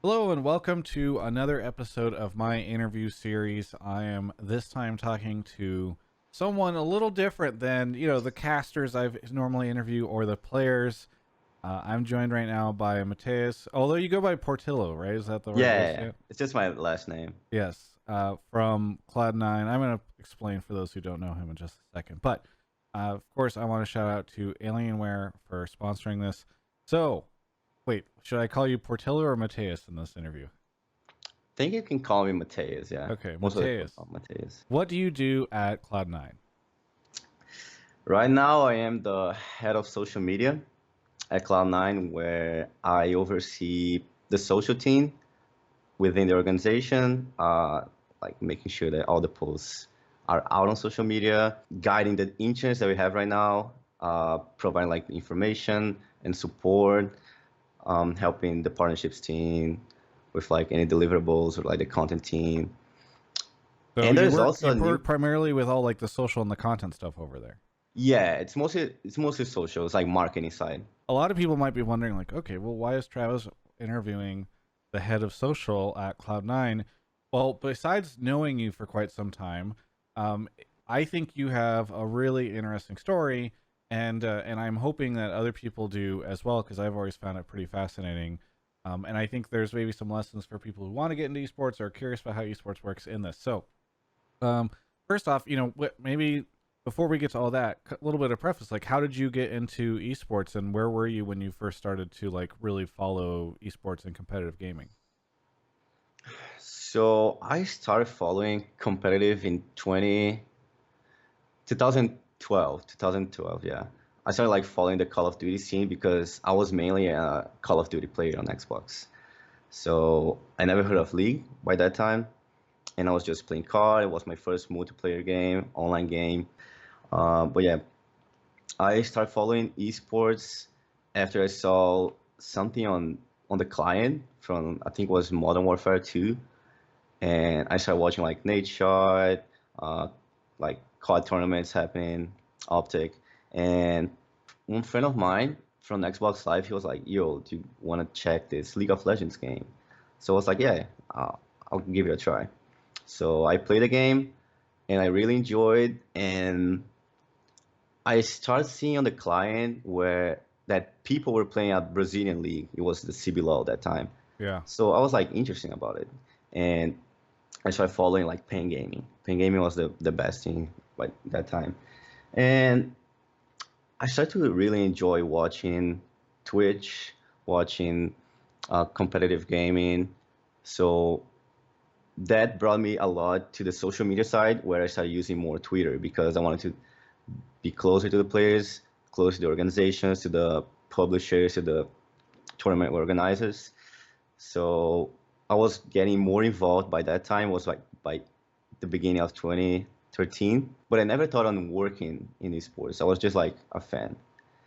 Hello and welcome to another episode of my interview series. I am this time talking to someone a little different than, the casters I've normally interview or the players. I'm joined right now by Mateus, although you go by Portillo, right? Is that the right way to say Yeah, it? it's just my last name. Yes, from Cloud9. I'm going to explain for those who don't know him in just a second. But, of course, I want to shout out to Alienware for sponsoring this. So, wait, should I call you Portillo or Mateus in this interview? I think you can call me Mateus, yeah. Okay, Most of the people Mateus. call me Mateus. What do you do at Cloud9? Right now, I am the head of social media at Cloud9, where I oversee the social team within the organization, like making sure that all the posts are out on social media, guiding the interns that we have right now, providing like information and support, helping the partnerships team with like any deliverables or like the content team. So And you there's work also you a new, work primarily with all like the social and the content stuff over there. yeah, it's mostly social. It's like marketing side. A lot of people might be wondering, like, okay, well, why is Travis interviewing the head of social at Cloud9? Well, besides knowing you for quite some time, um, I think you have a really interesting story, and I'm hoping that other people do as well because I've always found it pretty fascinating. And I think there's maybe some lessons for people who want to get into esports or are curious about how esports works in this. So, um, first off, maybe before we get to all that, a little bit of preface, like how did you get into esports and where were you when you first started to like really follow esports and competitive gaming? So I started following competitive in 2012, yeah. I started like following the Call of Duty scene because I was mainly a Call of Duty player on Xbox. So I never heard of League by that time, and I was just playing COD. It was my first multiplayer game, online game. But yeah, I started following esports after I saw something on the client from I think it was Modern Warfare 2, and I started watching like Nate Shot, uh, like COD tournaments happening, Optic, and one friend of mine from Xbox Live, he was like, "Yo, do you want to check this League of Legends game?" So I was like, "Yeah, I'll give it a try." So I played the game, and I really enjoyed, and I started seeing on the client where that people were playing a Brazilian league. It was the CBLOL at that time. Yeah. So I was like interesting about it. And I started following like Pain Gaming. Pain Gaming was the best thing like that time. And I started to really enjoy watching Twitch, watching competitive gaming. So that brought me a lot to the social media side where I started using more Twitter because I wanted to be closer to the players, closer to the organizations, to the publishers, to the tournament organizers. So I was getting more involved by that time, was like by the beginning of 2013. But I never thought on working in esports. I was just like a fan.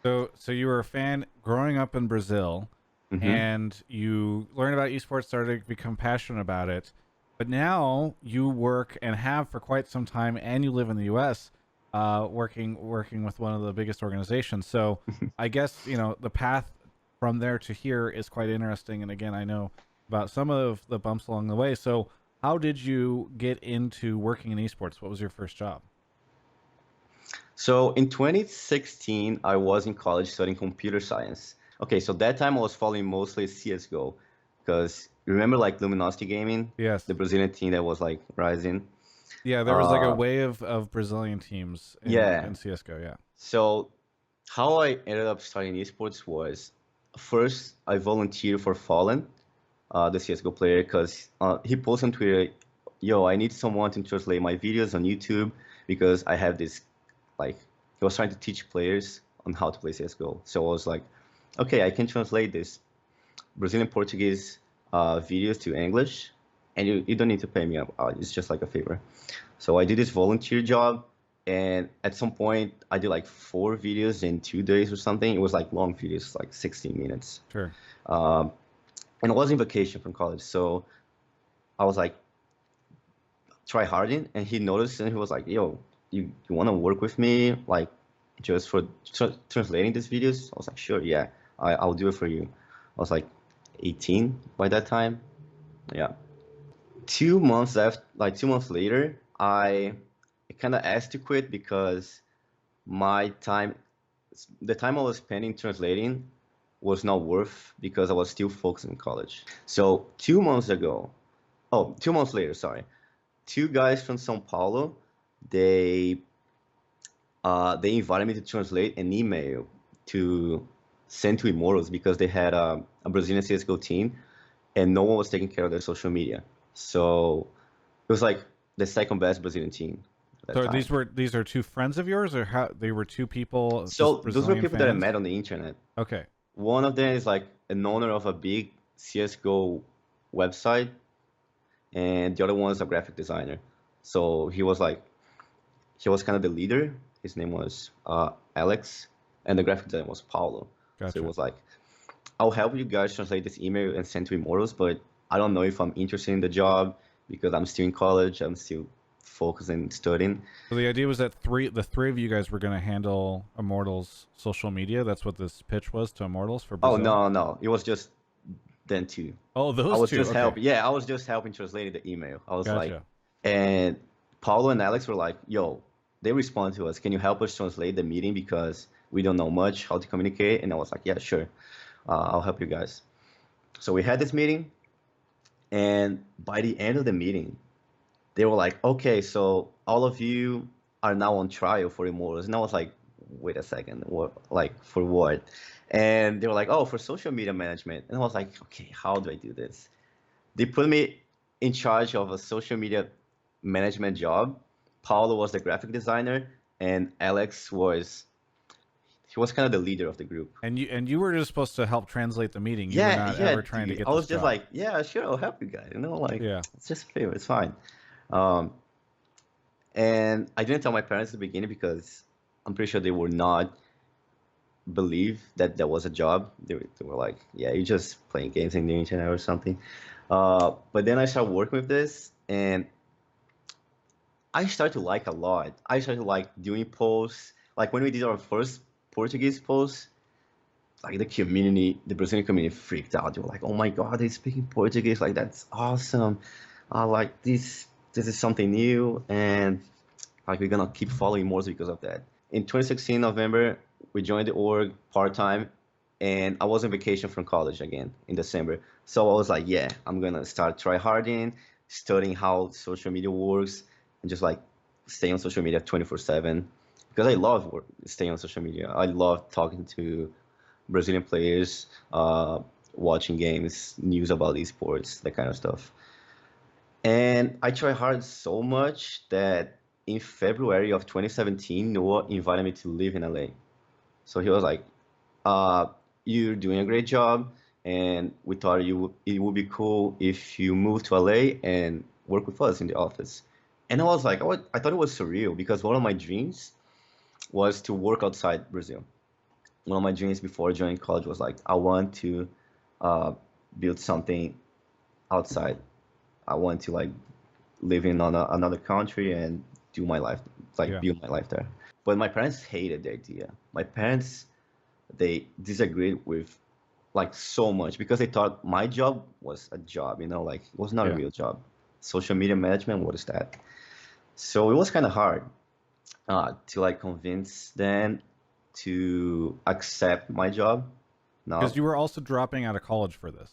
So you were a fan growing up in Brazil, Hmm. and you learned about esports, started to become passionate about it, but now you work and have for quite some time, and you live in the U.S. Working with one of the biggest organizations. So I guess the path from there to here is quite interesting. And again, I know about some of the bumps along the way. So how did you get into working in esports? What was your first job? So in 2016, I was in college studying computer science. Okay, so that time I was following mostly CSGO because remember like Luminosity Gaming, Yes. the Brazilian team that was like rising. Yeah, there was like a Uh, wave of Brazilian teams yeah. in CS:GO. Yeah. So how I ended up starting esports was first I volunteered for Fallen, the CSGO player, because he posted on Twitter, "Yo, I need someone to translate my videos on YouTube because I have this like." He was trying to teach players on how to play CSGO. So I was like, "Okay, I can translate this Brazilian Portuguese videos to English, and you don't need to pay me. It's just like a favor." So I did this volunteer job, and at some point I did like 4 videos in 2 days or something. It was like long videos, like 16 minutes. Sure. Um, and I was in vacation from college, so I was like try harding, and he noticed, and he was like, "Yo, you want to work with me, like just for translating these videos?" I was like, "Sure, yeah, I'll do it for you." I was like 18 by that time, Yeah. 2 months after, like 2 months later, I kind of asked to quit because my time, the time I was spending translating was not worth because I was still focused in college. So 2 months ago, oh, 2 months later, sorry, two guys from São Paulo, they they invited me to translate an email to send to Immortals because they had a Brazilian CS:GO team and no one was taking care of their social media. So it was like the second best Brazilian team at that So time. these are two friends of yours, or how they were two people, just So those were Brazilian people that I fans? met on the internet. Okay, One of them is like an owner of a big CS:GO website, and the other one is a graphic designer. So he was kind of the leader. His name was Alex, and the graphic designer was Paulo. So it gotcha. was like, I'll help you guys translate this email and send to Immortals, but I don't know if I'm interested in the job because I'm still in college. I'm still focused in studying. So the idea was that the three of you guys were going to handle Immortals social media. That's what this pitch was to Immortals for Oh Brazil. no, no, it was just then too. Oh, I those was two. just Okay, helping. Yeah, I was just helping translating the email. I was like, gotcha. and Paulo and Alex were like, "Yo," they responded to us. Can you help us translate the meeting because we don't know much how to communicate? And I was like, "Yeah, sure. I'll help you guys." So we had this meeting, and by the end of the meeting, they were like, "Okay, so all of you are now on trial for Immortals." And I was like, "Wait a second, what? Like for what?" And they were like, "Oh, for social media management." And I was like, "Okay, how do I do this?" They put me in charge of a social media management job. Paulo was the graphic designer, and Alex was he was kind of the leader of the group. And you were just supposed to help translate the meeting. You were Yeah, not yeah, ever trying to dude. get I this was just job. like, yeah, sure, I'll help you guys. Like Yeah. it's just a favor, it's fine. Um, and I didn't tell my parents at the beginning because I'm pretty sure they would not believe that that was a job. They were like, yeah, you're just playing games in the internet or something. But then I started working with this, and I started to like a lot. I started to like doing posts. Like when we did our first Portuguese post, like the community, the Brazilian community freaked out. They were like, "Oh my God, they're speaking Portuguese! Like that's awesome! Like this is something new, and like we're gonna keep following more because of that." In 2016 November, we joined the org part time, and I was on vacation from college again in December. So I was like, "Yeah, I'm gonna start try harding, studying how social media works, and just like stay on social media 24/7." Because I love staying on social media. I love talking to Brazilian players, watching games, news about esports, that kind of stuff. And I try hard so much that in February of 2017, Noah invited me to live in LA. So he was like, uh, "You're doing a great job, and we thought it would be cool if you moved to LA and work with us in the office." And I was like, I thought it was surreal because one of my dreams was to work outside Brazil. One of my dreams before joining college was like, I want to uh, build something outside. I want to like live in another country and do my life, like Yeah. build my life there. But my parents hated the idea. My parents, they disagreed with like so much because they thought my job was a job, like it was not a Yeah. real job. Social media management, what is that? So it was kind of hard to like convince them to accept my job. Because Now, you were also dropping out of college for this.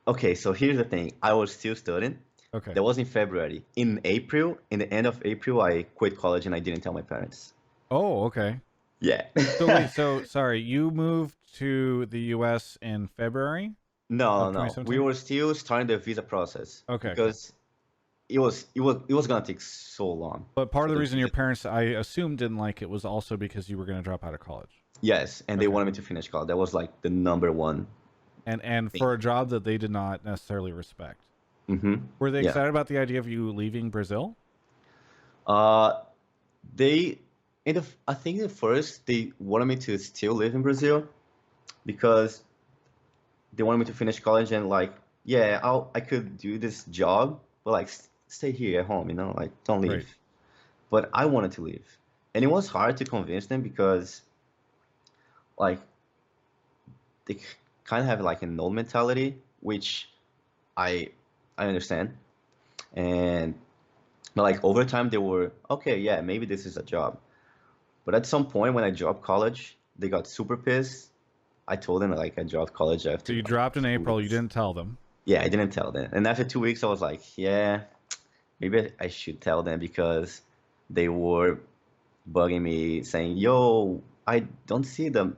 okay, so here's the thing. I was still studying. Okay. That was in February. In April, in the end of April, I quit college and I didn't tell my parents. Oh, okay. Yeah. So wait, so sorry, you moved to the US in February No, of no. We 2017? were still starting the visa process Okay, okay. because it was gonna take so long But part for of the the reason your visa. parents, I assume, didn't like it was also because you were going to drop out of college. Yes, and they Okay. wanted me to finish college. That was like the number one And for thing. a job that they did not necessarily respect. Mm-hmm. Were they Yeah. excited about the idea of you leaving Brazil? Uh, they I think at first they wanted me to still live in Brazil because they wanted me to finish college and like, yeah, I could do this job, but like stay here at home, like don't Right. leave. But I wanted to leave, and it was hard to convince them because like they kind of have like an old mentality, which I I understand. And but like over time, they were okay. Yeah, maybe this is a job. But at some point when I dropped college, they got super pissed. I told them like I dropped college So after you like dropped in two April. You weeks. didn't tell them. Yeah, I didn't tell them. And after 2 weeks, I was like, yeah, maybe I should tell them because they were bugging me saying, yo, I don't see them.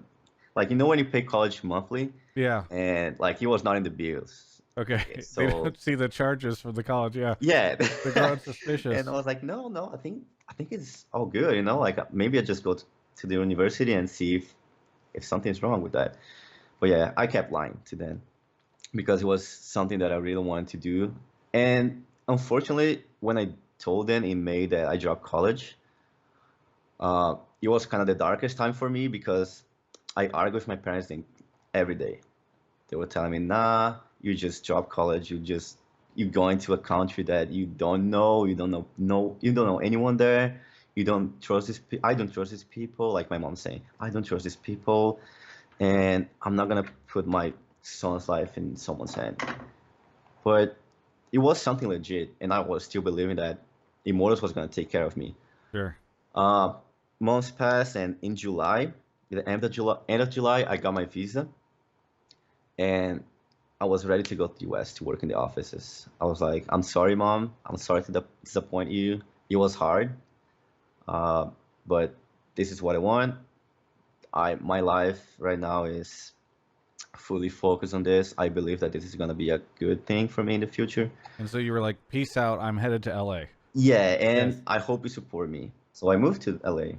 Like, when you pay college monthly Yeah. and like he was not in the bills. Okay. They So don't see the charges from the college. Yeah. yeah. They're growing And I suspicious. was like, no, I think it's all good, like maybe I just go to the university and see if something's wrong with that. But yeah, I kept lying to them because it was something that I really wanted to do. And unfortunately, when I told them in May that I dropped college, it was kind of the darkest time for me because I argued with my parents every day. They were telling me, "Nah, you just dropped college. You going to a country that you don't know. You don't know anyone there. You don't trust I don't trust these people." Like my mom saying, "I don't trust these people, and I'm not gonna put my son's life in someone's hand." But it was something legit, and I was still believing that Immortals was gonna take care of me. Sure. Uh, Months passed, and in July, the end of July, I got my visa, and I was ready to go to the US to work in the offices. I was like, "I'm sorry, mom. I'm sorry to disappoint you. It was hard, uh, but this is what I want. My life right now is fully focused on this. I believe that this is gonna be a good thing for me in the future." And so you were like, "Peace out. I'm headed to LA." Yeah, Yes. and I hope you support me. So I moved to LA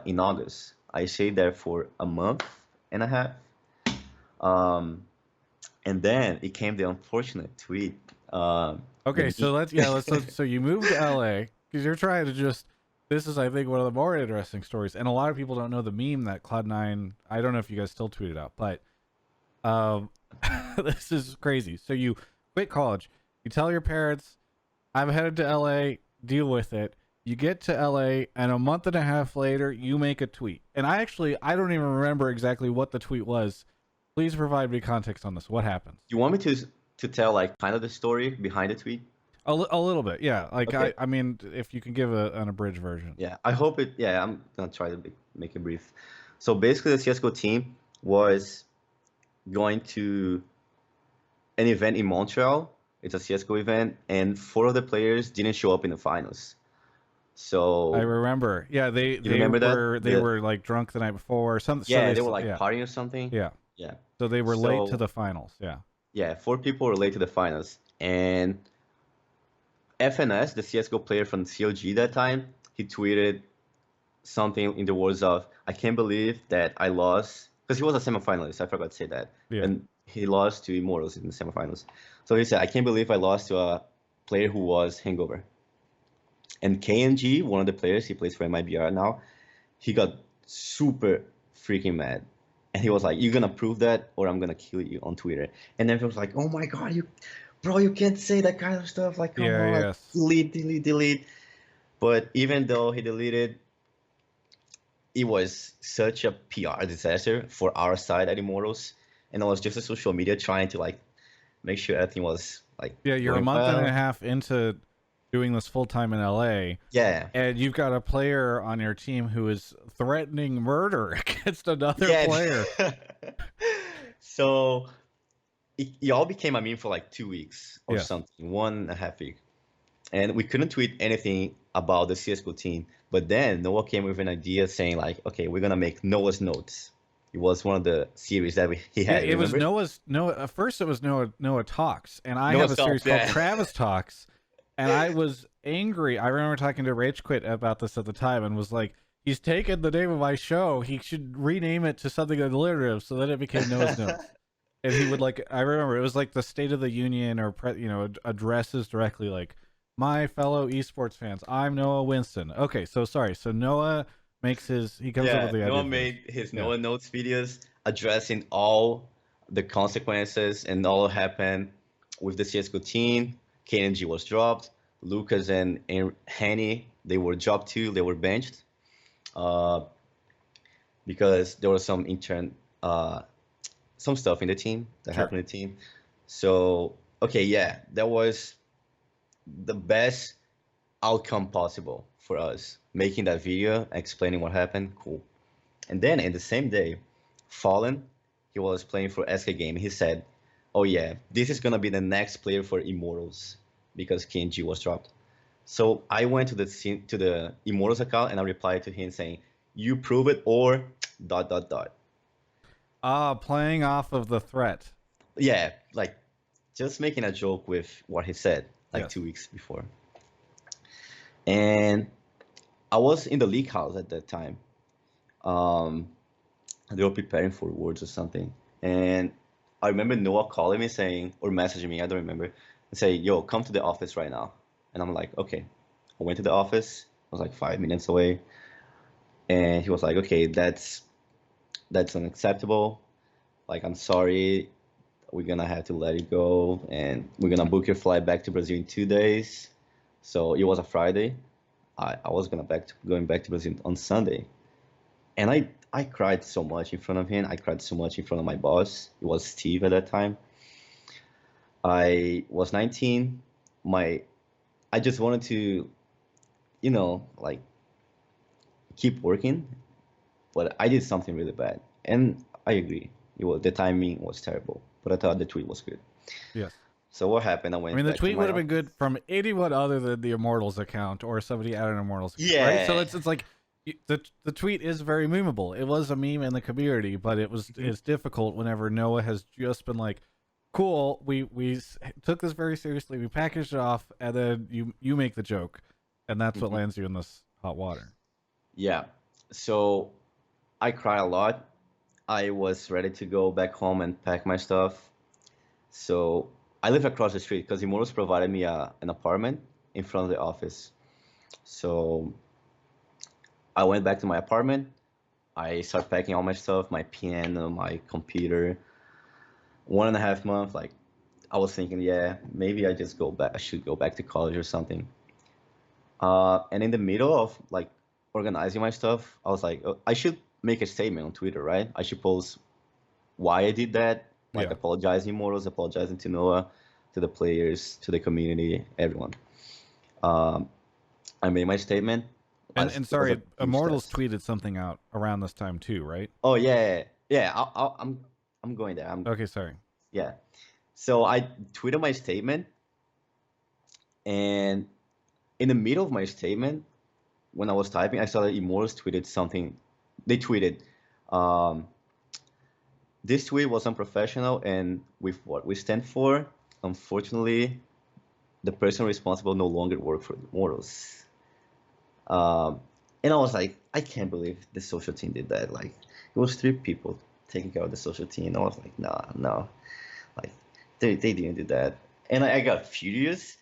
in August. I stayed there for a month and a half. Um, and then it came the unfortunate tweet. Okay. The So so you moved to LA because you're trying to just. This is, I think, one of the more interesting stories, and a lot of people don't know the meme that Cloud9. I don't know if you guys still tweet it out, but um, this is crazy. So you quit college. You tell your parents, "I'm headed to LA. Deal with it." You get to LA, and a month and a half later, you make a tweet. And I don't even remember exactly what the tweet was. Please provide me context on this. What happens? you want me to tell like kind of the story behind the tweet? A little bit, yeah. Like Okay. I mean, if you can give an abridged version. Yeah, I hope it. Yeah, I'm gonna try to make it brief. So basically, the CS:GO team was going to an event in Montreal. It's a CS:GO event, and four of the players didn't show up in the finals. I So remember. Yeah, you remember that? they were like drunk the night before. So Yeah, they they were like yeah partying or something. yeah. Yeah. So they were late to So the finals. Yeah. yeah, four people were late to the finals, and FNS, the CS:GO player from COG that time, he tweeted something in the words of, "I can't believe that I lost," because he was a semifinalist. I forgot to say that, Yeah. and he lost to Immortals in the semifinals. So he said, "I can't believe I lost to a player who was hangover." And KNG, one of the players, he plays for MIBR now, he got super freaking mad. And he was like, "You're gonna prove that or I'm gonna kill you," on Twitter. And everyone was like, "Oh my god, you can't say that kind of stuff. Like, come Yeah. on, like Yes. delete." But even though he deleted, it was such a PR disaster for our side at Immortals. And it was just a social media trying to like make sure everything was like Yeah. You're a going month and a well. half into doing this full time in LA, Yeah. and you've got a player on your team who is threatening murder against another Yeah. player. So it all became a meme for like 2 weeks or Yes. something, 1.5 weeks. And we couldn't tweet anything about the CSGO team. But then Noah came with an idea saying like, "Okay, we're gonna make Noah's Notes." It was one of the series that he Yeah, had, it was remember? Noah. At first, it was Noah Talks, and I have Noah's a series Talks, called yeah. Travis Talks, and I was angry. I remember talking to Rage Quit about this at the time, and was like, "He's taken the name of my show. He should rename it to something alliterative." So then it became Noah's Notes, and he would like. I remember it was like the State of the Union or addresses directly like, "My fellow esports fans, I'm Noah Winston." Okay, so sorry. So Noah he comes up with Yeah, the idea Noah for this. made his Yeah. Noah Notes videos addressing all the consequences and all happened with the CSGO team. KNG was dropped. Lucas and Henny, they were dropped too. They were benched uh, because there was some intern, some stuff in the team that Sure. happened in the team. So okay, yeah, that was the best outcome possible for us. Making that video, explaining what happened, cool. And then in the same day, Fallen, he was playing for SK Game. He said, "Oh yeah, this is gonna be the next player for Immortals because KNG was dropped." So I went to the Immortals account and I replied to him saying, "You prove it or dot dot dot." Ah, playing off of the threat. Yeah, like just making a joke with what he said like Yes. 2 weeks before. And I was in the league house at that time. Um, they were preparing for Worlds or something. And I remember Noah calling me saying, or messaging me, I don't remember, and say, "Yo, come to the office right now." And I'm like, okay. I went to the office. I was like 5 minutes away. And he was like, okay, that's unacceptable. Like, I'm sorry. We're gonna have to let it go, and we're gonna book your flight back to Brazil in 2 days. So it was a Friday. I was going back to Brazil on Sunday. And I cried so much in front of him. I cried so much in front of my boss. It was Steve at that time. I was 19. My I just wanted to, like keep working, but I did something really bad. And I agree. The timing was terrible, but I thought the tweet was good. Yes. So what happened? I I mean, went the back to tweet my would have been office. good from anyone other than the Immortals account or somebody at an Immortals account, right? So Yeah. it's like the tweet is very memeable. It was a meme in the community, but Mhm. it's difficult whenever Noah has just been like, "Cool, we took this very seriously. We packaged it off, and then you make the joke, and that's what Mhm. lands you in this hot water." Yeah. So I cried a lot. I was ready to go back home and pack my stuff. So I live across the street because Immortals provided me an apartment in front of the office. So I went back to my apartment. I started packing all my stuff, my piano, my computer. 1.5 months, like I was thinking, yeah, maybe I just go back. I should go back to college or something. And in the middle of like organizing my stuff, I was like, oh, I should make a statement on Twitter, right? I should post why I did that, like Yeah, apologizing Immortals, apologizing to Noah, to the players, to the community, everyone. Um, I made my statement. As and it was a sorry, huge Immortals test. tweeted something out around this time too, right? Oh yeah, yeah. I'm going there. Okay, sorry. Yeah. So I tweeted my statement, and in the middle of my statement, when I was typing, I saw that Immortals tweeted something. They tweeted, um, "This tweet was unprofessional, and with what we stand for, unfortunately, the person responsible no longer work for Immortals." Um, and I was like, I can't believe the social team did that. Like, it was 3 people taking care of the social team. And I was like, no, no, like they didn't do that. And I got furious,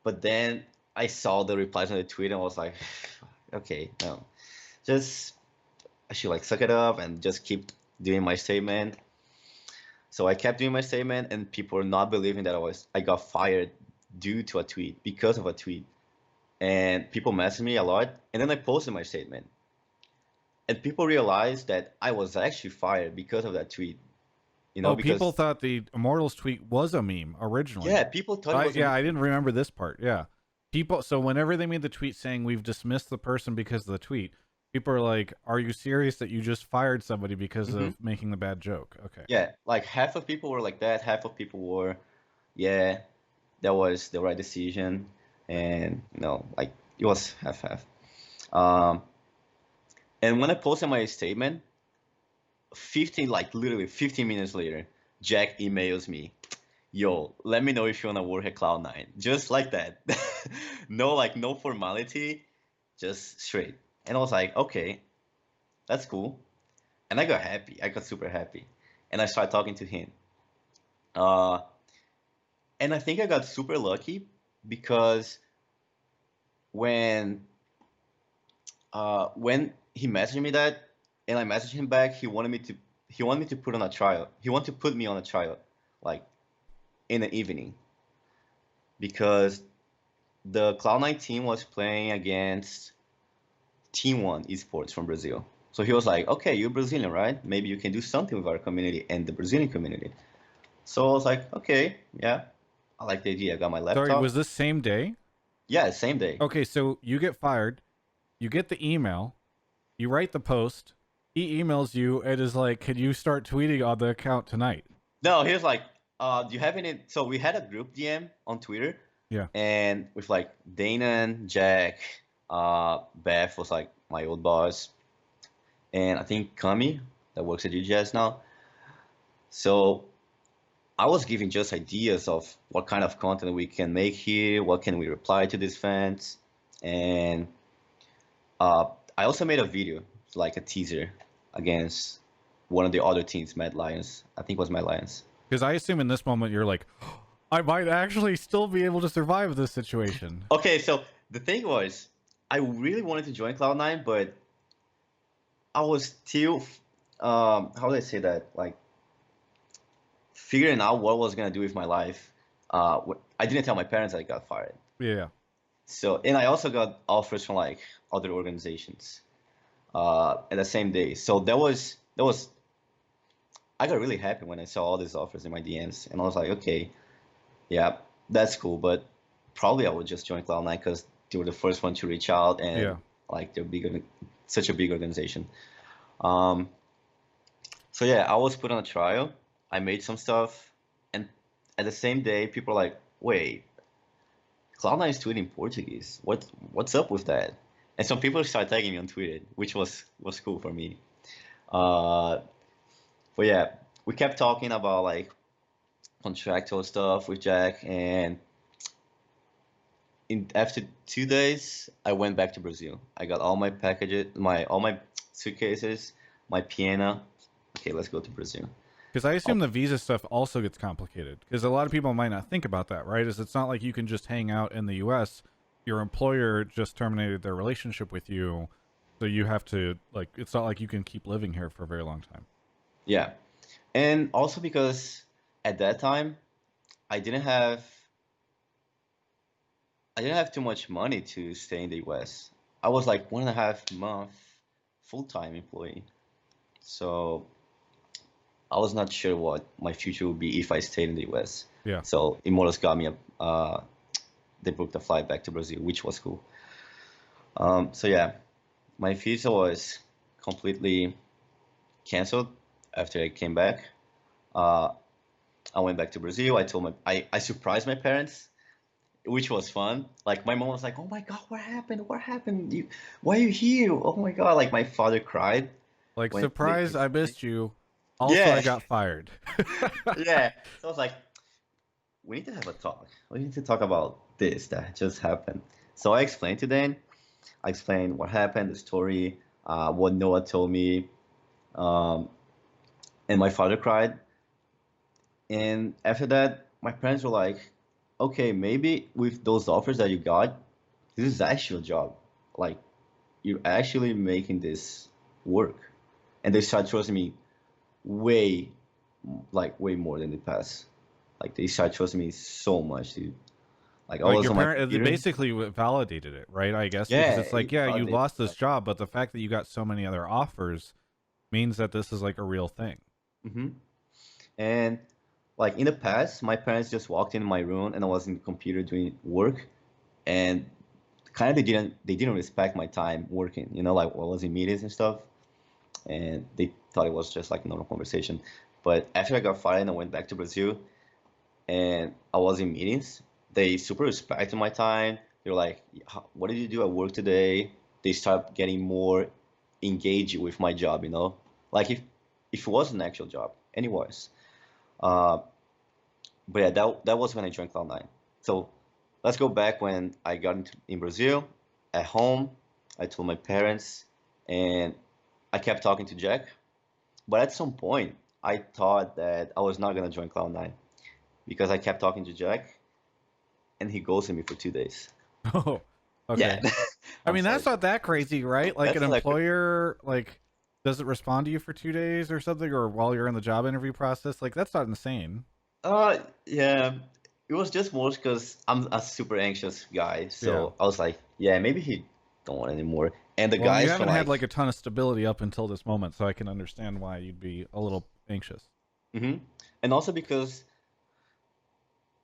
but then I saw the replies on the tweet and I was like, okay, no, just I should like suck it up and just keep doing my statement. So I kept doing my statement, and people were not believing that I got fired due to a tweet because of a tweet. And people messaged me a lot, and then I posted my statement, and people realized that I was actually fired because of that tweet. Oh, people Because thought the Immortals tweet was a meme originally. yeah, people thought it was a Yeah, I didn't remember this part. Yeah, people. So whenever they made the tweet saying we've dismissed the person because of the tweet, people are like, "Are you serious that you just fired somebody because Mhm. of making the bad joke?" Okay. Yeah, like half of people were like that, half of people were, yeah, that was the right decision, and like it was half half. Um, and when I posted my statement, 15 like literally 15 minutes later, Jack emails me, "Yo, let me know if you wanna work at Cloud9." Just like that. No, like no formality, just straight. And I was like, okay, that's cool. And I got happy. I got super happy. And I started talking to him. Uh, and I think I got super lucky because when when he messaged me that and I messaged him back, he wanted me to put on a trial. He wanted to put me on a trial, like in the evening, because the Cloud9 team was playing against Team One esports from Brazil. So he was like, "Okay, you're Brazilian, right? Maybe you can do something with our community and the Brazilian community." So I was like, okay, yeah, I like the idea. I got my Sorry, was laptop. this same day? Yeah, same day. Okay, so you get fired, you get the email, you write the post, he emails you and is like, "Can you start tweeting on the account tonight?" No, he was like, do you have any? So we had a group DM on Twitter, Yeah. and with like Dana, Jack, Beth was like my old boss, and I think Kami that works at UGS now. So I was giving just ideas of what kind of content we can make here, what can we reply to these fans, and uh, I also made a video, like a teaser, against one of the other teams, Mad Lions. I think it was Mad Lions. Because I assume in this moment you're like, I might actually still be able to survive this situation. Okay, so the thing was, I really wanted to join Cloud9, but I was still, how do I say that? Like figuring out what I was gonna do with my life. I didn't tell my parents I got fired. Yeah. So, and I also got offers from like other organizations at the same day. So that was I got really happy when I saw all these offers in my DMs, and I was like, okay, yeah, that's cool, but probably I would just join Cloud9 because they were the first one to reach out, and Yeah. like they're big, such a big organization. Um, so yeah, I was put on a trial. I made some stuff, and at the same day, people are like, wait, Cloud9 is tweeting Portuguese. What's up with that? And some people started tagging me on Twitter, which was cool for me. Uh, but yeah, we kept talking about like contractual stuff with Jack, and after 2 days, I went back to Brazil. I got all my packages, my all my suitcases, my piano. Okay, let's go to Brazil. Because I Oh, assume the visa stuff also gets complicated. Because a lot of people might not think about that, right? Is it's not like you can just hang out in the U.S. Your employer just terminated their relationship with you, so you have to like. It's not like you can keep living here for a very long time. yeah, and also because at that time I didn't have I didn't have too much money to stay in the US. I was like 1.5 month full-time employee. So I was not sure what my future would be if I stayed in the US. Yeah. So Immortals got me they booked a flight back to Brazil, which was cool. So yeah, my visa was completely canceled after I came back. Uh, I went back to Brazil. I surprised my parents, which was fun. Like my mom was like, "Oh my God, what happened? What happened? Why are you here? Oh my God!" Like my father cried Like, when they surprise, came I to me. missed you. Also, I Yeah, got fired. yeah. So I was like, "We need to have a talk. We need to talk about this that just happened." So I explained to them. I explained what happened, the story, what Noah told me, um, and my father cried. And after that, my parents were like, "Okay, maybe with those offers that you got, this is actually a job. Like." You're actually making this work. And they start trusting me way, like way more than the past. Like they start trusting me so much, dude. Like I Like was your on my parent, it computer. basically validated it, right? I guess because Yeah, it's like, it yeah, you validated. lost this job, but the fact that you got so many other offers means that this is like a real thing. Hmm. And like in the past, my parents just walked in my room and I was in the computer doing work, and kind of they didn't respect my time working. Like I was in meetings and stuff, and they thought it was just like a normal conversation. But after I got fired and I went back to Brazil, and I was in meetings. They super respected my time. They're like, "What did you do at work today?" They start getting more engaged with my job. Like if it was an actual job, and it was. Uh, but yeah, that was when I joined Cloud9. So let's go back when I got in Brazil at home. I told my parents, and I kept talking to Jack. But at some point, I thought that I was not gonna join Cloud9 because I kept talking to Jack and he ghosted me for 2 days. Oh, Yeah, okay. I I'm mean, sorry, that's not Jack. that crazy, right? Like an That's like, employer, like, does it respond to you for 2 days or something, or while you're in the job interview process? Like, that's not insane. yeah, it was just more because I'm a super anxious guy, Yeah. so I was like, yeah, maybe he don't want anymore. And the Well, and you guys from haven't had like, like a ton of stability up until this moment, so I can understand why you'd be a little anxious. hmm and also because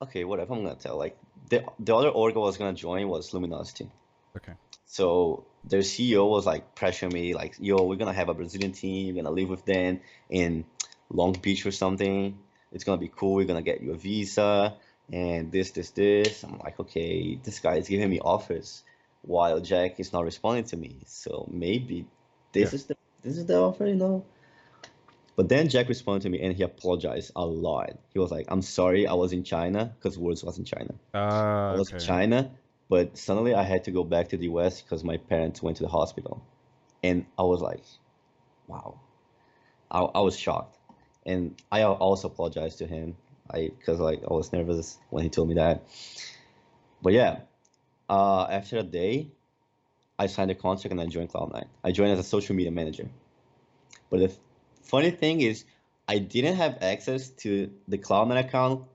okay, whatever, I'm gonna tell. Like the other org I was gonna join was Luminosity. Okay. So their CEO was like pressuring me, like, yo, we're gonna have a Brazilian team, you're gonna live with them in Long Beach or something. It's gonna be cool, we're gonna get you a visa and this. I'm like, okay, this guy is giving me offers while Jack is not responding to me. So maybe Yeah. this is the offer, you know? But then Jack responded to me and he apologized a lot. He was like, I'm sorry, I was in China, because Worlds was in China. I was in Okay. China, but suddenly I had to go back to the US because my parents went to the hospital. And I was like, wow. I was shocked. And I also apologized to him. Because like I was nervous when he told me that. But yeah, after a day, I signed a contract and I joined Cloud9. I joined as a social media manager. But the funny thing is, I didn't have access to the Cloud9 account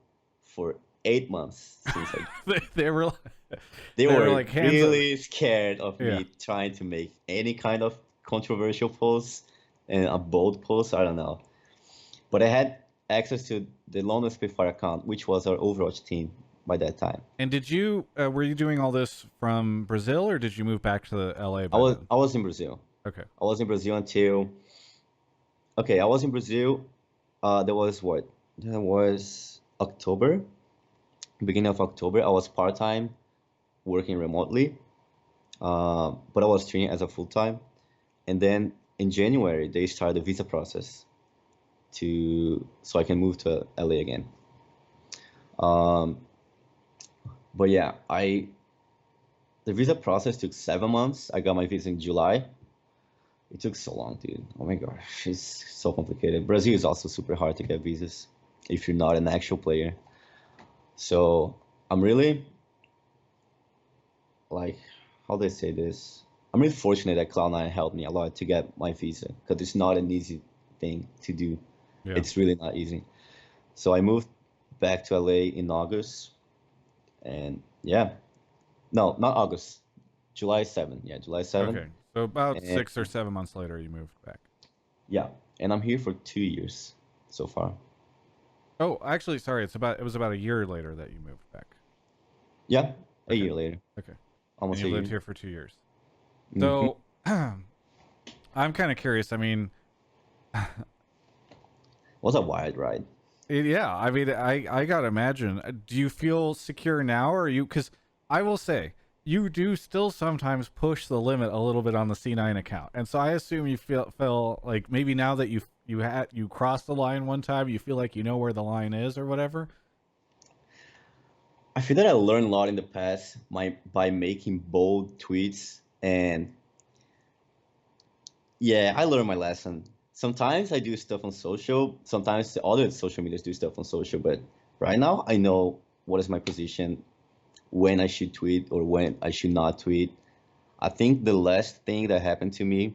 for 8 months since I they were they they were were like hands up. really scared of Yeah. me trying to make any kind of controversial posts and a bold post, I don't know. But I had access to the London Spitfire account, which was our Overwatch team by that time. And did you were you doing all this from Brazil, or did you move back to LA I by was then? I was in Brazil. Okay. I was in Brazil until okay, I was in Brazil. There was what? There was October, beginning of October. I was part-time working remotely, but I was training as a full-time. And then in January, they started the visa process so I can move to LA again. Um, but yeah, the visa process took 7 months. I got my visa in July. It took so long, dude. Oh my gosh, it's so complicated. Brazil is also super hard to get visas if you're not an actual player. So I'm really like, how do I say this? I'm really fortunate that Cloud9 helped me a lot to get my visa because it's not an easy thing to do. Yeah. It's really not easy. So I moved back to LA in August, and yeah, no, not August, July 7th. Yeah, July 7th. Okay. So about And 6 or 7 months later, you moved back. yeah, and I'm here for 2 years so far. Oh, actually, sorry. It was about a year later that you moved back. Yeah, a Okay. year later, Okay. And almost you a lived year. here for 2 years. Hmm. So I'm kind of curious. I mean, Was a wild ride. yeah. I mean, I gotta imagine. Do you feel secure now, or are you? Because I will say you do still sometimes push the limit a little bit on the C9 account, and so I assume you feel like maybe now that you crossed the line one time, you feel like you know where the line is or whatever. I feel that I learned a lot in the past by making bold tweets, and yeah, I learned my lesson. Sometimes I do stuff on social, sometimes the other social medias do stuff on social, but right now I know what is my position, when I should tweet or when I should not tweet. I think the last thing that happened to me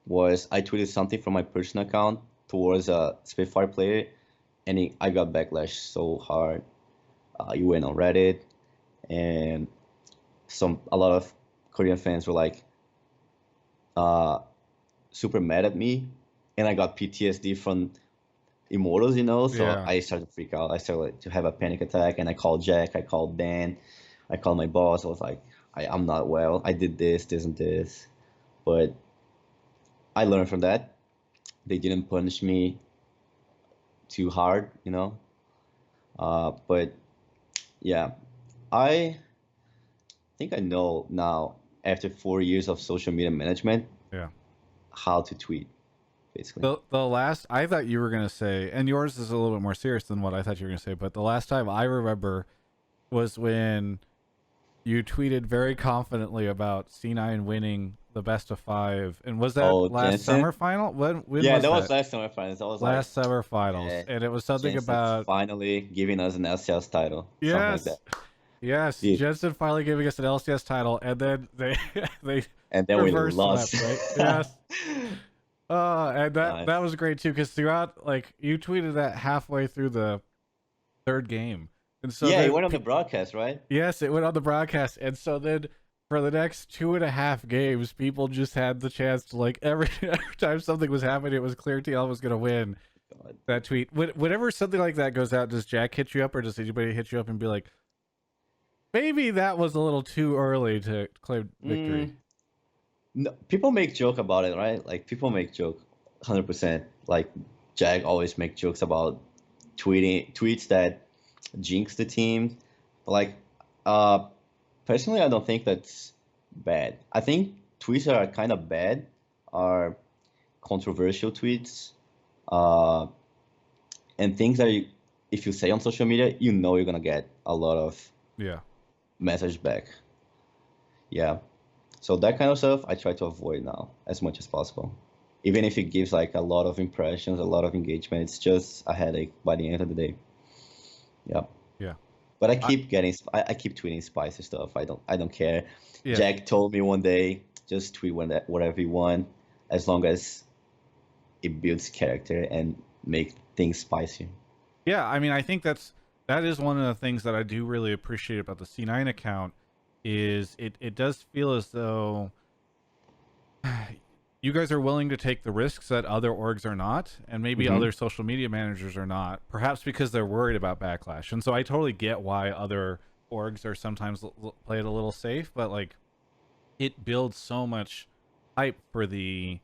was I tweeted something from my personal account towards a Spitfire player, and I got backlash so hard. You went on Reddit, and a lot of Korean fans were like uh, super mad at me, and I got PTSD from Immortals, you know. So Yeah. I started to freak out. I started like, to have a panic attack, and I called Jack, I called Dan, I called my boss. I was like, I'm not well. I did this, and this, but I learned from that. They didn't punish me too hard, you know. But yeah, I think I know now after 4 years of social media management Yeah. how to tweet, basically. The last I thought you were gonna say, and yours is a little bit more serious than what I thought you were gonna say, but the last time I remember was when you tweeted very confidently about C9 winning the best of five, and was that Oh, last Jensen? summer final? When Yeah, was that was that? last summer finals. I was like, Last summer finals, yeah, and it was something Jensen's about finally giving us an LCS title, something like that. yes, yes, Dude, Jensen finally giving us an LCS title, and then they they and then we reverse lost. swept, right? Yes. And that Nice. was great too, because throughout, like, you tweeted that halfway through the third game, and so Yeah, he then went on the broadcast, right? yes, it went on the broadcast, and so then for the next 2.5 games, people just had the chance to, like, every, every time something was happening, it was clear TL was gonna win. God. That tweet. Whenever something like that goes out, does Jack hit you up, or does anybody hit you up and be like, maybe that was a little too early to claim victory? Mm, no, people make joke about it, right? Like people make joke, 100%. Like Jack always make jokes about tweets that jinx the team. Like, uh, personally, I don't think that's bad. I think tweets that are kind of bad are controversial tweets, uh, and things that if you say on social media, you know you're gonna get a lot of Yeah. message back. Yeah. So that kind of stuff I try to avoid now as much as possible. Even if it gives like a lot of impressions, a lot of engagement, it's just a headache by the end of the day. Yeah. Yeah. But I I keep tweeting spicy stuff. I don't care. yeah. Jack told me one day, just tweet whatever you want, as long as it builds character and make things spicy. Yeah, I mean, I think that is one of the things that I do really appreciate about the C9 account is it does feel as though you guys are willing to take the risks that other orgs are not, and maybe Hmm. other social media managers are not, perhaps because they're worried about backlash. And so I totally get why other orgs are sometimes play it a little safe, but like it builds so much hype for the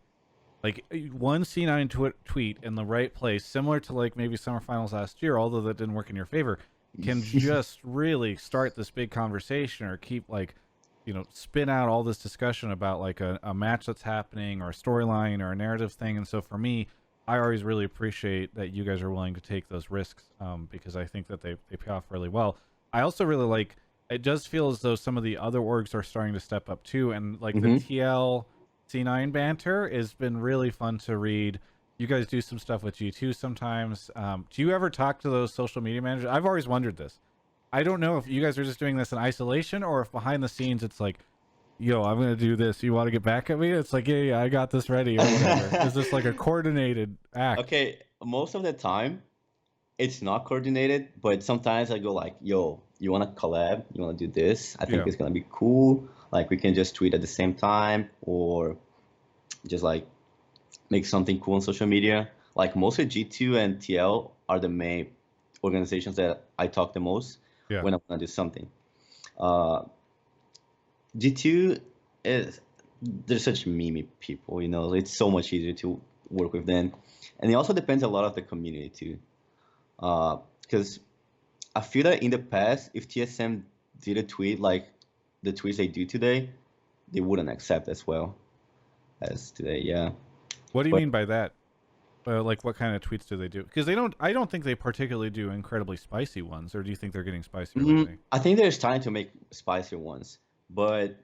like one C9 tweet in the right place, similar to like maybe summer finals last year, although that didn't work in your favor, can just really start this big conversation or keep like, spin out all this discussion about like a match that's happening or a storyline or a narrative thing. And so for me, I always really appreciate that you guys are willing to take those risks, because I think that they pay off really well. I also really like, it does feel as though some of the other orgs are starting to step up too. And like the Hmm. TL C9 banter has been really fun to read. You guys do some stuff with G2 sometimes. Do you ever talk to those social media managers? I've always wondered this. I don't know if you guys are just doing this in isolation or if behind the scenes it's like, yo, I'm going to do this. You want to get back at me? It's like, yeah, I got this ready or whatever. Is this like a coordinated act? Okay, most of the time it's not coordinated, but sometimes I go like, "Yo, you want to collab? You want to do this? I think Yeah. it's gonna be cool. Like we can just tweet at the same time, or just like make something cool on social media." Like mostly G2 and TL are the main organizations that I talk the most Yeah. when I want to do something. Uh, G2 is they're such meme people, you know. It's so much easier to work with them, and it also depends a lot of the community too. Because I feel that in the past, if TSM did a tweet like the tweets they do today, they wouldn't accept as well as today. Yeah, What do you but mean by that? Like what kind of tweets do they do? Because I don't think they particularly do incredibly spicy ones, or do you think they're getting spicier lately? I think they're starting to make spicier ones. But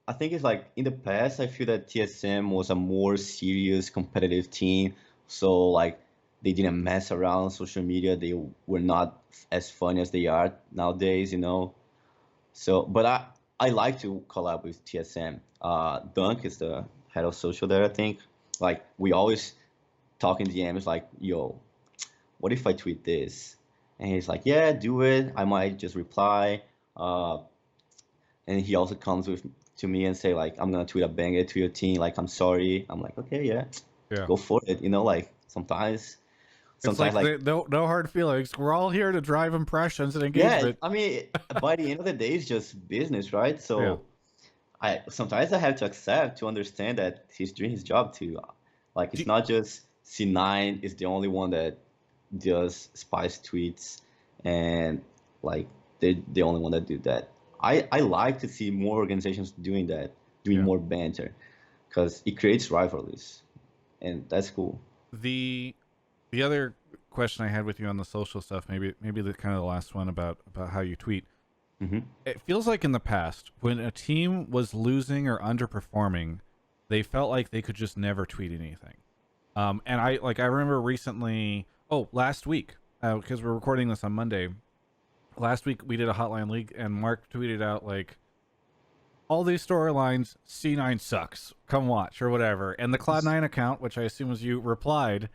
I think it's like in the past, I feel that TSM was a more serious competitive team. So like they didn't mess around on social media. They were not as fun as they are nowadays, you know. So, but I like to collab with TSM. Dunk is the head of social there, I think. Like we always talk in DMs like, yo, what if I tweet this? And he's like, yeah, do it. I might just reply. Uh, and he also comes with to me and say like, I'm gonna tweet a banger to your team. Like, I'm sorry. I'm like, okay, yeah, Yeah. go for it. You know, like It's sometimes like like, no hard feelings. We're all here to drive impressions and yeah. engagement. I mean, by the end of the day, it's just business, right? Yeah. So I sometimes I have to accept to understand that he's doing his job too. Like Do, it's not just C9 is the only one that does spice tweets and like they're the only one that do that. I like to see more organizations doing that, doing yeah. more banter, because it creates rivalries, and that's cool. The the other question I had with you on the social stuff, maybe the kind of the last one about how you tweet. Hmm. It feels like in the past when a team was losing or underperforming, they felt like they could just never tweet anything. And I remember recently, last week, because we're recording this on Monday. Last week we did a hotline league, and Mark tweeted out like, all these storylines, C9 sucks. Come watch or whatever. And the Cloud9 account, which I assume was you, replied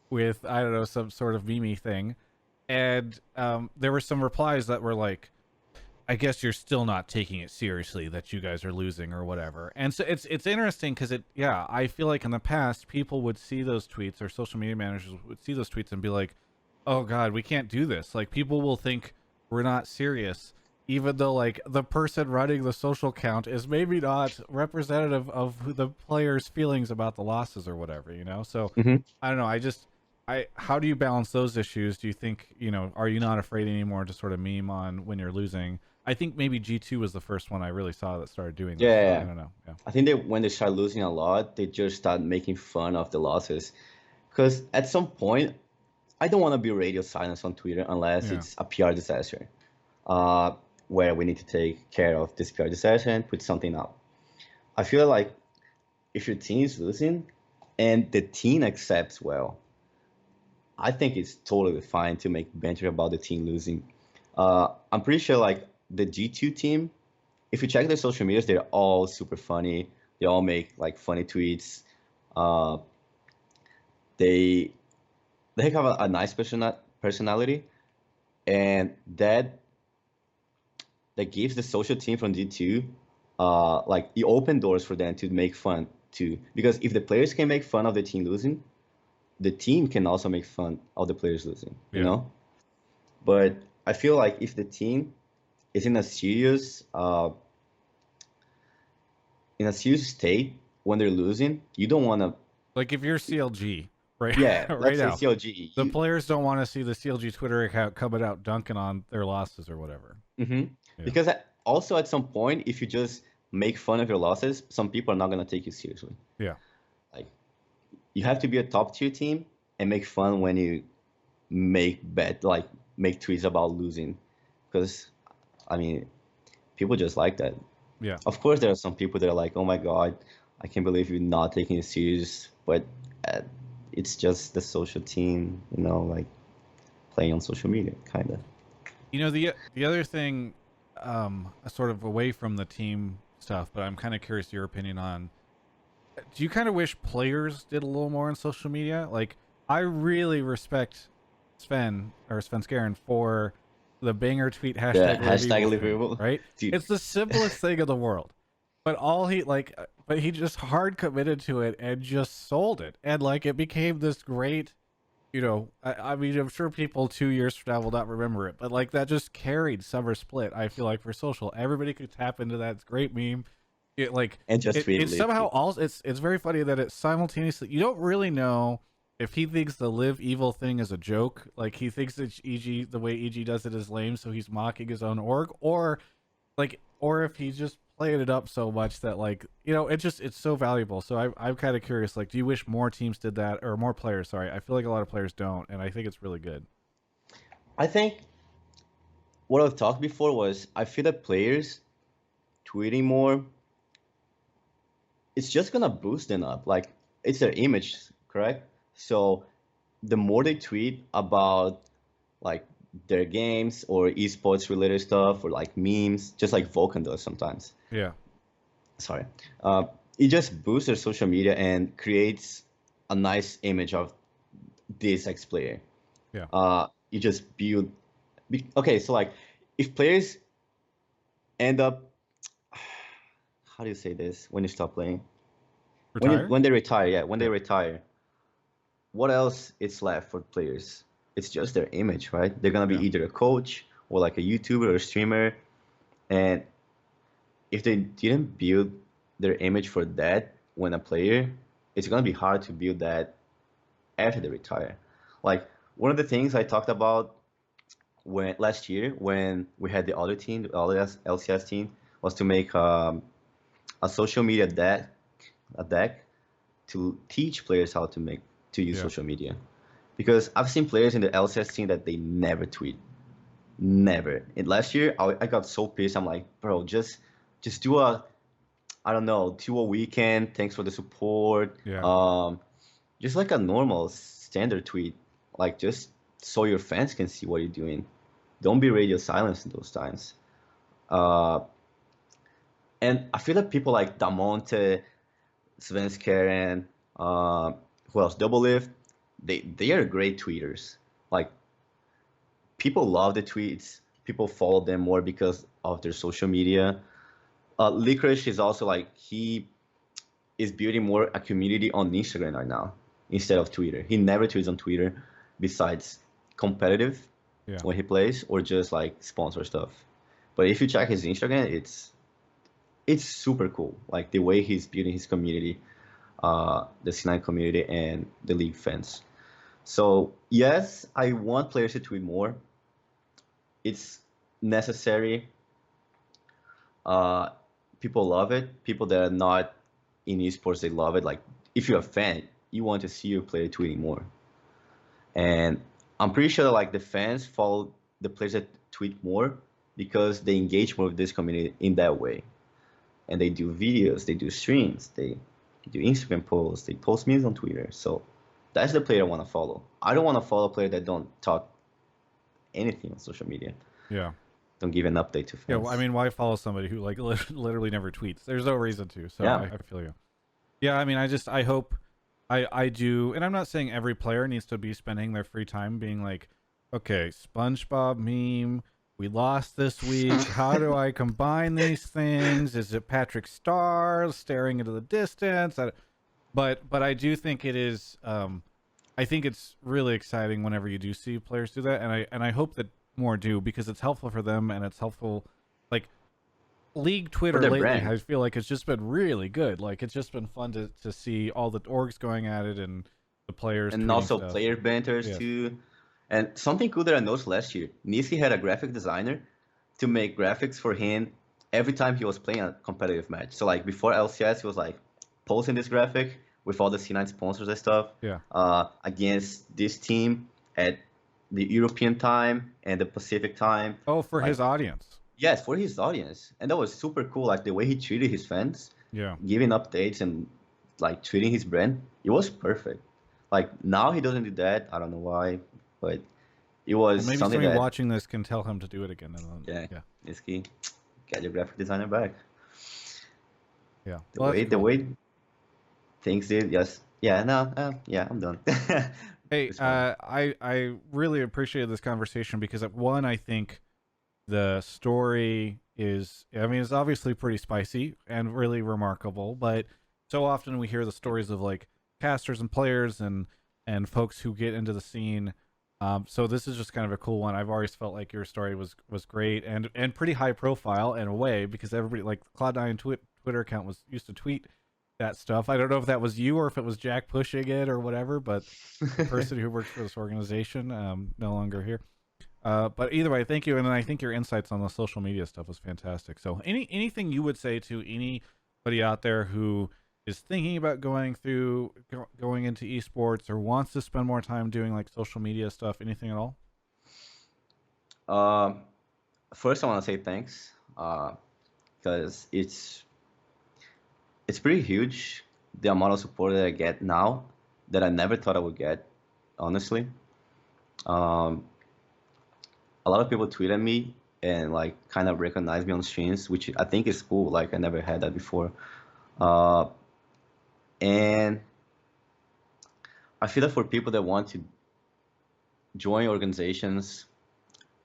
with I don't know some sort of meme thing, and there were some replies that were like, I guess you're still not taking it seriously that you guys are losing or whatever. And so it's interesting because I feel like in the past people would see those tweets, or social media managers would see those tweets and be like, "Oh God, we can't do this." Like people will think we're not serious, even though like the person running the social account is maybe not representative of who the player's feelings about the losses or whatever. So Hmm. I don't know. How do you balance those issues? Do you think, are you not afraid anymore to sort of meme on when you're losing? I think maybe G2 was the first one I really saw that started doing this. So I Yeah, don't know. Yeah. I think that when they start losing a lot, they just start making fun of the losses. Because at some point, I don't want to be radio silence on Twitter unless Yeah. it's a PR disaster, uh, where we need to take care of this PR disaster and put something up. I feel like if your team is losing and the team accepts well, I think it's totally fine to make banter about the team losing. I'm pretty sure like the G2 team, if you check their social medias, they're all super funny. They all make like funny tweets. Uh, they they have a nice personality, and that gives the social team from G2 like you open doors for them to make fun too. Because if the players can make fun of the team losing, the team can also make fun of the players losing, you Yeah. know? But I feel like if the team is in a serious state when they're losing, you don't want to. Like if you're CLG right Yeah, right let's say now, CLG. the players don't want to see the CLG Twitter account coming out dunking on their losses or whatever. Hmm. Yeah. Because also at some point, if you just make fun of your losses, some people are not gonna take you seriously. Yeah. Like you have to be a top tier team and make fun when you make tweets about losing, because I mean people just like that. Yeah. Of course, there are some people that are like, "Oh my God, I can't believe you're not taking it serious." But uh, it's just the social team, like playing on social media, kind of. The other thing, sort of away from the team stuff, but I'm kind of curious your opinion on. Do you kind of wish players did a little more on social media? Like, I really respect Sven Skaren for the banger tweet Yeah, hashtag live hashtag evil thing, livable, right? dude. It's the simplest thing in the world. But he just hard committed to it and just sold it. And like, it became this great, I mean, I'm sure people 2 years from now will not remember it, but like that just carried Summer Split. I feel like for social, everybody could tap into that. It's a great meme. It like And just it, tweet it's live. somehow also it's very funny that it's simultaneously, you don't really know if he thinks the live evil thing is a joke, like he thinks that EG, the way EG does it, is lame, so he's mocking his own org, or if he's just playing it up so much that like, it's so valuable. So I'm kind of curious, like, do you wish more teams did that, or more players? Sorry, I feel like a lot of players don't, and I think it's really good. I think what I've talked before was I feel that players tweeting more, it's just gonna boost them up. Like it's their image, correct? So the more they tweet about like their games or esports related stuff or like memes, just like Vulcan does sometimes. Yeah. Sorry, uh, it just boosts their social media and creates a nice image of this X player. Yeah. You just build. Okay, so like if players end up, how do you say this when you stop playing? Retire. When they retire, yeah, when they Yeah. retire, what else is left for players? It's just their image, right? They're gonna be Yeah. either a coach or like a YouTuber or a streamer, and if they didn't build their image for that when a player, it's gonna be hard to build that after they retire. Like one of the things I talked about when last year when we had the other team, the other LCS team, was to make a social media deck to teach players how to use Yeah. social media. Because I've seen players in the LCS team that they never tweet, never. And last year I got so pissed. I'm like, bro, just do a I don't know, do a weekend. Thanks for the support. Yeah. Just like a normal standard tweet, like just so your fans can see what you're doing. Don't be radio silence in those times. Uh, and I feel that people like Damonte, Svenskeren, who else? Double Lift, they are great tweeters. Like people love the tweets. people follow them more because of their social media. Licorice is also like he is building more a community on Instagram right now instead of Twitter. He never tweets on Twitter besides competitive Yeah. when he plays or just like sponsor stuff. But if you check his Instagram, it's super cool. Like the way he's building his community, the C9 community and the league fans. So yes, I want players to tweet more. It's necessary. Uh, People love it. People that are not in esports, they love it. Like if you're a fan, you want to see your player tweeting more. And I'm pretty sure that like the fans follow the players that tweet more because they engage more with this community in that way. And they do videos, they do streams, they do Instagram posts, they post memes on Twitter. So that's the player I want to follow. I don't want to follow a player that don't talk anything on social media. Yeah. Don't give an update to fans. Yeah. Well, I mean, why follow somebody who like literally never tweets? There's no reason to. So Yeah. I feel you. Yeah. I mean, I hope I do, and I'm not saying every player needs to be spending their free time being like, okay, SpongeBob meme, we lost this week. How do I combine these things? Is it Patrick Star staring into the distance? But I do think it is. I think it's really exciting whenever you do see players do that, and I hope that more do because it's helpful for them and it's helpful. Like League Twitter lately, brand. I feel like it's just been really good. Like it's just been fun to see all the orgs going at it and the players And tweeting also stuff. player banters Yes. too. And something cool that I noticed last year, Nisi had a graphic designer to make graphics for him every time he was playing a competitive match. So like before LCS, he was like posting this graphic with all the C9 sponsors and stuff Yeah. against this team at the European time and the Pacific time. Oh, for Like, his audience. yes, for his audience. And that was super cool. Like the way he treated his fans, Yeah. giving updates and like treating his brand, it was perfect. Like now he doesn't do that. I don't know why, but it was Well, maybe something somebody that watching this can tell him to do it again. And then, yeah, Niski, get your graphic designer back. Yeah. The Well, way that's the cool. way things did, yes, yeah, no, yeah, I'm done. Hey, It's fine. I really appreciated this conversation because one, I think the story is, I mean, it's obviously pretty spicy and really remarkable, but so often we hear the stories of like casters and players and folks who get into the scene. So this is just kind of a cool one. I've always felt like your story was great and pretty high profile in a way because everybody like Cloud9 Twitter account was used to tweet that stuff. I don't know if that was you or if it was Jack pushing it or whatever, but the person who works for this organization no longer here. But either way, thank you, and I think your insights on the social media stuff was fantastic. So, anything you would say to anybody out there who is thinking about going into esports or wants to spend more time doing like social media stuff, anything at all? Um, First, I want to say thanks because it's pretty huge the amount of support that I get now that I never thought I would get, honestly. Um, a lot of people tweet at me and like kind of recognize me on streams, which I think is cool. Like I never had that before. Uh, and I feel that for people that want to join organizations,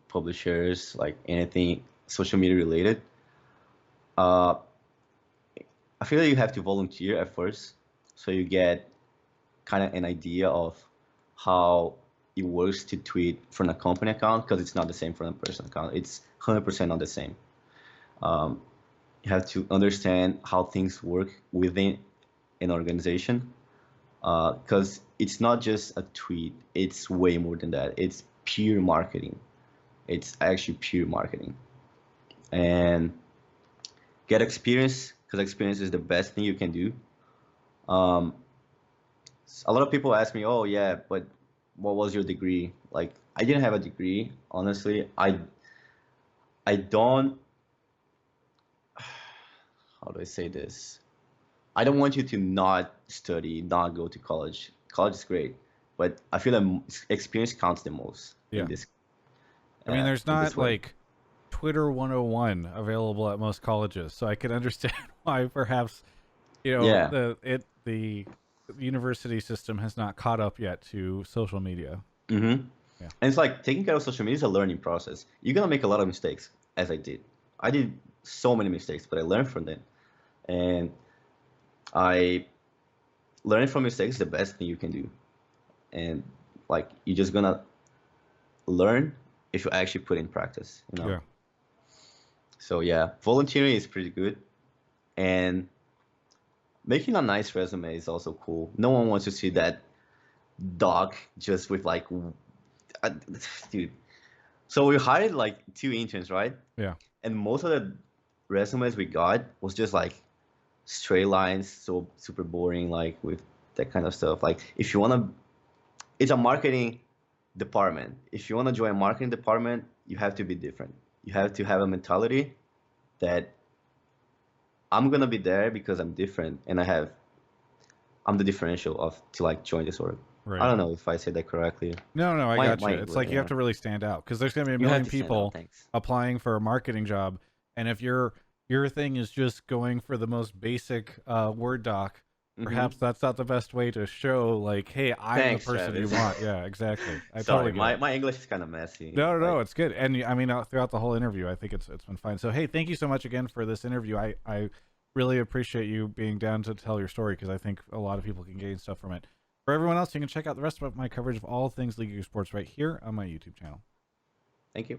publishers, like anything social media related, uh, I feel like you have to volunteer at first, so you get kind of an idea of how it works to tweet from a company account because it's not the same from a personal account. It's 100% not the same. Um, you have to understand how things work within an organization because it's not just a tweet. It's way more than that. It's pure marketing. It's actually pure marketing. And get experience because experience is the best thing you can do. Um, a lot of people ask me, "Oh yeah, but what was your degree?" Like I didn't have a degree, honestly. I don't. How do I say this? I don't want you to not study, not go to college. College is great, but I feel that experience counts the most Yeah. I mean, there's in this not way. like Twitter 101 available at most colleges, so I can understand why perhaps Yeah. the university system has not caught up yet to social media. Mm-hmm. Yeah. And it's like taking care of social media is a learning process. You're gonna make a lot of mistakes, as I did. I did so many mistakes, but I learned from them. And I learning from mistakes is the best thing you can do. And like you're just gonna learn if you actually put in practice, you know. Yeah. So yeah, volunteering is pretty good, and making a nice resume is also cool. No one wants to see that doc just with like, uh, dude. So we hired like 2 interns, right? Yeah. And most of the resumes we got was just like straight lines, so super boring, like with that kind of stuff. Like if you wanna, it's a marketing department. If you wanna join a marketing department, you have to be different. You have to have a mentality that I'm gonna be there because I'm different and I'm the differential of to like join this org. I Right. don't know if I said that correctly. No, I got My you. It's like you have yeah. to really stand out because there's going to be a You have million to stand out. people Thanks. applying for a marketing job, and if your thing is just going for the most basic Word doc, Mm-hmm. perhaps that's not the best way to show like, hey, I'm the Thanks, person you Travis. want. Yeah, exactly. I Sorry, totally get it. my English is kind of messy. No, Like, it's good. And I mean, throughout the whole interview, I think it's been fine. So, hey, thank you so much again for this interview. I really appreciate you being down to tell your story because I think a lot of people can gain stuff from it. For everyone else, you can check out the rest of my coverage of all things League of Sports right here on my YouTube channel. thank you.